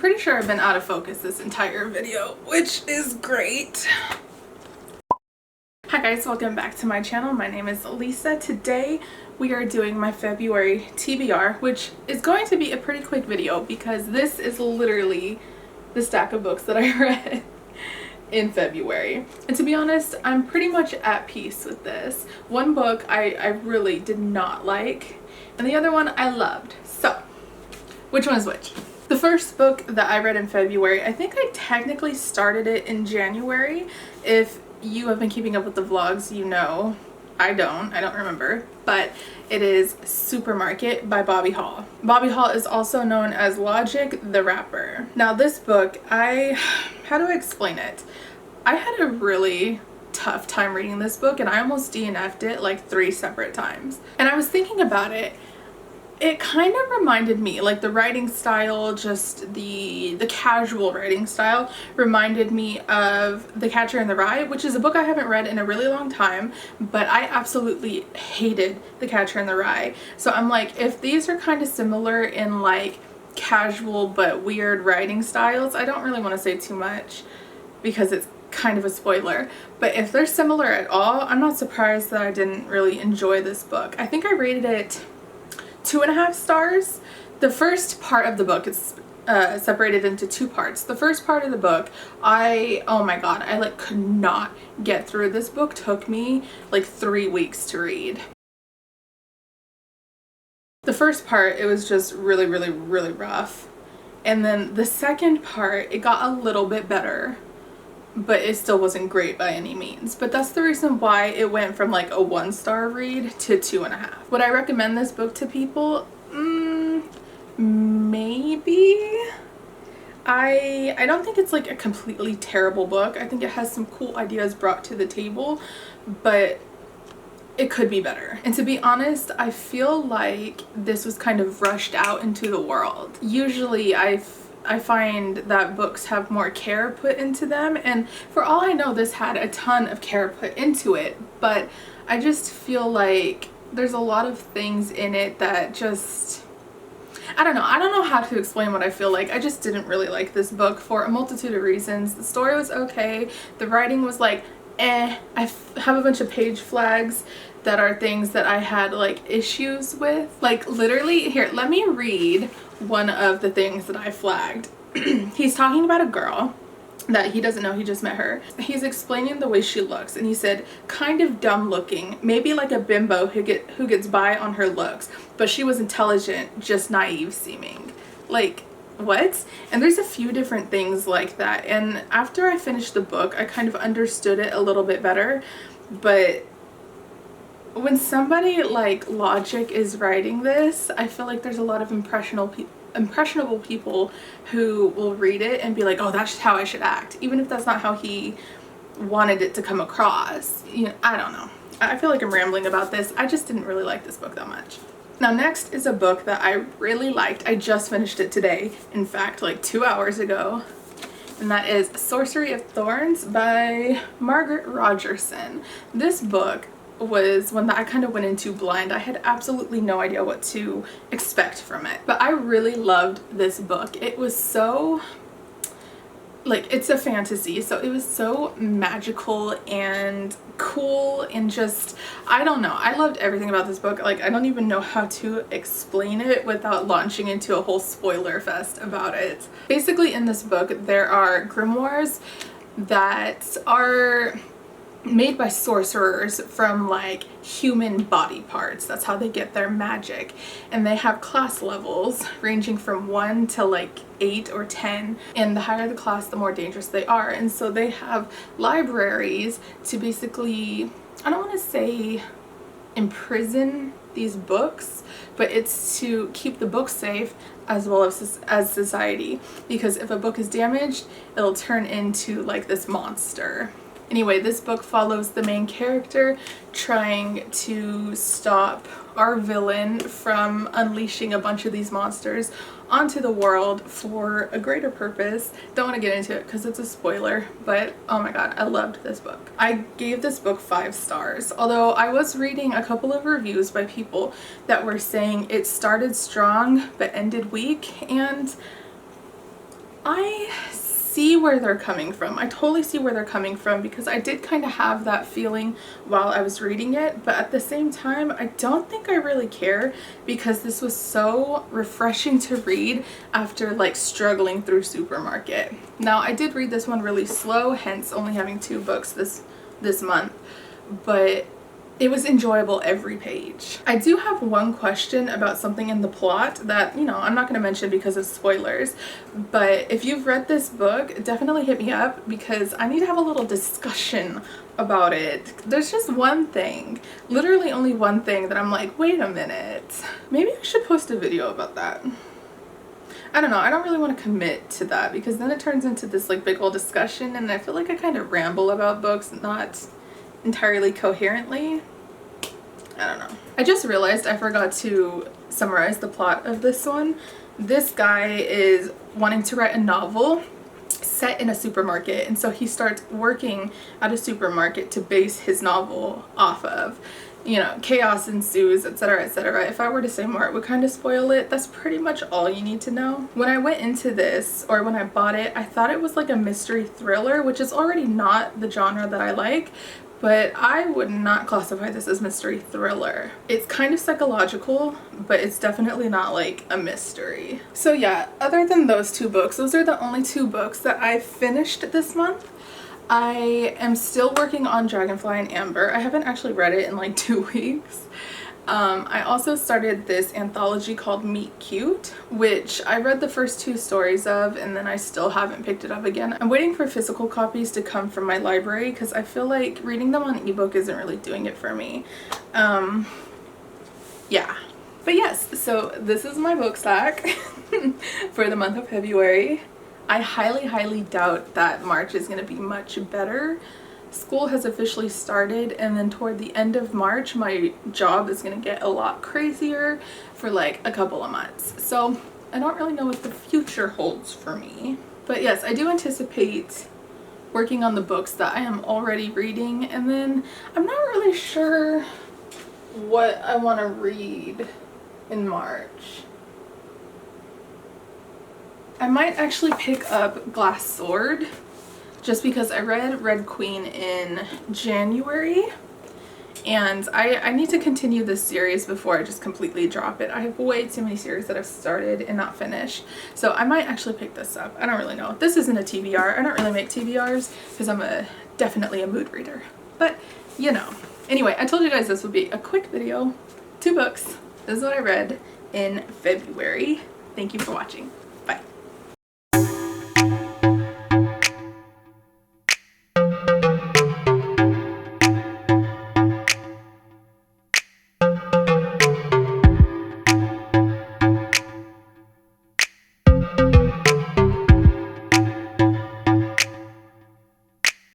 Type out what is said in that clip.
pretty sure I've been out of focus this entire video, which is great. Hi guys, welcome back to my channel. My name is Lisa. Today we are doing my February TBR, which is going to be a pretty quick video because this is literally the stack of books that I read in February. And to be honest, I'm pretty much at peace with this. One book I really did not like, and the other one I loved. So, which one is which? The first book that I read in February, I think I technically started it in January. If you have been keeping up with the vlogs, you know. I don't remember, but it is Supermarket by Bobby Hall. Bobby Hall is also known as Logic the Rapper. Now this book, how do I explain it? I had a really tough time reading this book and I almost DNF'd it like 3 separate times. And I was thinking about it. It kind of reminded me, like the writing style, just the casual writing style reminded me of The Catcher in the Rye, which is a book I haven't read in a really long time, but I absolutely hated The Catcher in the Rye. So I'm like, if these are kind of similar in like casual but weird writing styles, I don't really want to say too much because it's kind of a spoiler, but if they're similar at all, I'm not surprised that I didn't really enjoy this book. I think I rated it 2.5 stars. The first part of the book is separated into 2 parts. The first part of the book, oh my god, I like could not get through. This book took me like 3 weeks to read. The first part, it was just really rough, and then the second part, it got a little bit better, but it still wasn't great by any means. But that's the reason why it went from like a 1-star read to 2.5. Would I recommend this book to people? Maybe. I don't think it's like a completely terrible book. I think it has some cool ideas brought to the table, but it could be better. And to be honest, I feel like this was kind of rushed out into the world. Usually I find that books have more care put into them, and for all I know this had a ton of care put into it, but I just feel like there's a lot of things in it that just, I don't know how to explain what I feel like. I just didn't really like this book for a multitude of reasons. The story was okay, the writing was like I have a bunch of page flags that are things that I had like issues with. Like literally, here, let me read one of the things that I flagged. He's talking about a girl that he doesn't know, he just met her. He's explaining the way she looks, and he said, kind of dumb looking, maybe like a bimbo who gets by on her looks, but she was intelligent, just naive seeming. Like, what? And there's a few different things like that, and after I finished the book I kind of understood it a little bit better. But when somebody like Logic is writing this, I feel like there's a lot of impressionable people who will read it and be like, oh, that's how I should act, even if that's not how he wanted it to come across. You know, I don't know. I feel like I'm rambling about this. I just didn't really like this book that much. Now next is a book that I really liked. I just finished it today, in fact like 2 hours ago, and that is Sorcery of Thorns by Margaret Rogerson. This book was one that I kind of went into blind. I had absolutely no idea what to expect from it, but I really loved this book. It was so, like, it's a fantasy, so it was so magical and cool and just, I don't know, I loved everything about this book. Like, I don't even know how to explain it without launching into a whole spoiler fest about it. Basically in this book there are grimoires that are made by sorcerers from like human body parts. That's how they get their magic, and they have class levels ranging from 1 to like 8 or 10, and the higher the class the more dangerous they are. And so they have libraries to basically, I don't want to say imprison these books, but it's to keep the books safe as well as society, because if a book is damaged it'll turn into like this monster. Anyway, this book follows the main character trying to stop our villain from unleashing a bunch of these monsters onto the world for a greater purpose. Don't want to get into it because it's a spoiler, but oh my god, I loved this book. I gave this book 5 stars, although I was reading a couple of reviews by people that were saying it started strong but ended weak, and I see where they're coming from. I totally see where they're coming from, because I did kind of have that feeling while I was reading it, but at the same time I don't think I really care, because this was so refreshing to read after like struggling through Supermarket. Now I did read this one really slow, hence only having 2 books this month, but it was enjoyable every page. I do have one question about something in the plot that, you know, I'm not going to mention because of spoilers, but if you've read this book, definitely hit me up, because I need to have a little discussion about it. There's just one thing, literally only one thing, that I'm like, wait a minute, maybe I should post a video about that. I don't know, I don't really want to commit to that, because then it turns into this like big old discussion, and I feel like I kind of ramble about books not entirely coherently. I don't know. I just realized I forgot to summarize the plot of this one. This guy is wanting to write a novel set in a supermarket, and so he starts working at a supermarket to base his novel off of. You know, chaos ensues, etc., etc. If I were to say more, it would kind of spoil it. That's pretty much all you need to know. When I went into this, or when I bought it, I thought it was like a mystery thriller, which is already not the genre that I like, but I would not classify this as mystery thriller. It's kind of psychological, but it's definitely not like a mystery. So yeah, other than those 2 books, those are the only 2 books that I finished this month. I am still working on Dragonfly and Amber. I haven't actually read it in like 2 weeks. I also started this anthology called Meet Cute, which I read the first 2 stories of, and then I still haven't picked it up again. I'm waiting for physical copies to come from my library, because I feel like reading them on ebook isn't really doing it for me. Yeah. But yes, so this is my book stack for the month of February. I highly doubt that March is going to be much better. School has officially started, and then toward the end of March my job is going to get a lot crazier for like a couple of months. So I don't really know what the future holds for me. But yes, I do anticipate working on the books that I am already reading, and then I'm not really sure what I want to read in March. I might actually pick up Glass Sword, just because I read Red Queen in January, and I need to continue this series before I just completely drop it. I have way too many series that I've started and not finished, so I might actually pick this up. I don't really know. This isn't a TBR. I don't really make TBRs because I'm definitely a mood reader, but you know. Anyway, I told you guys this would be a quick video. 2 books. This is what I read in February. Thank you for watching.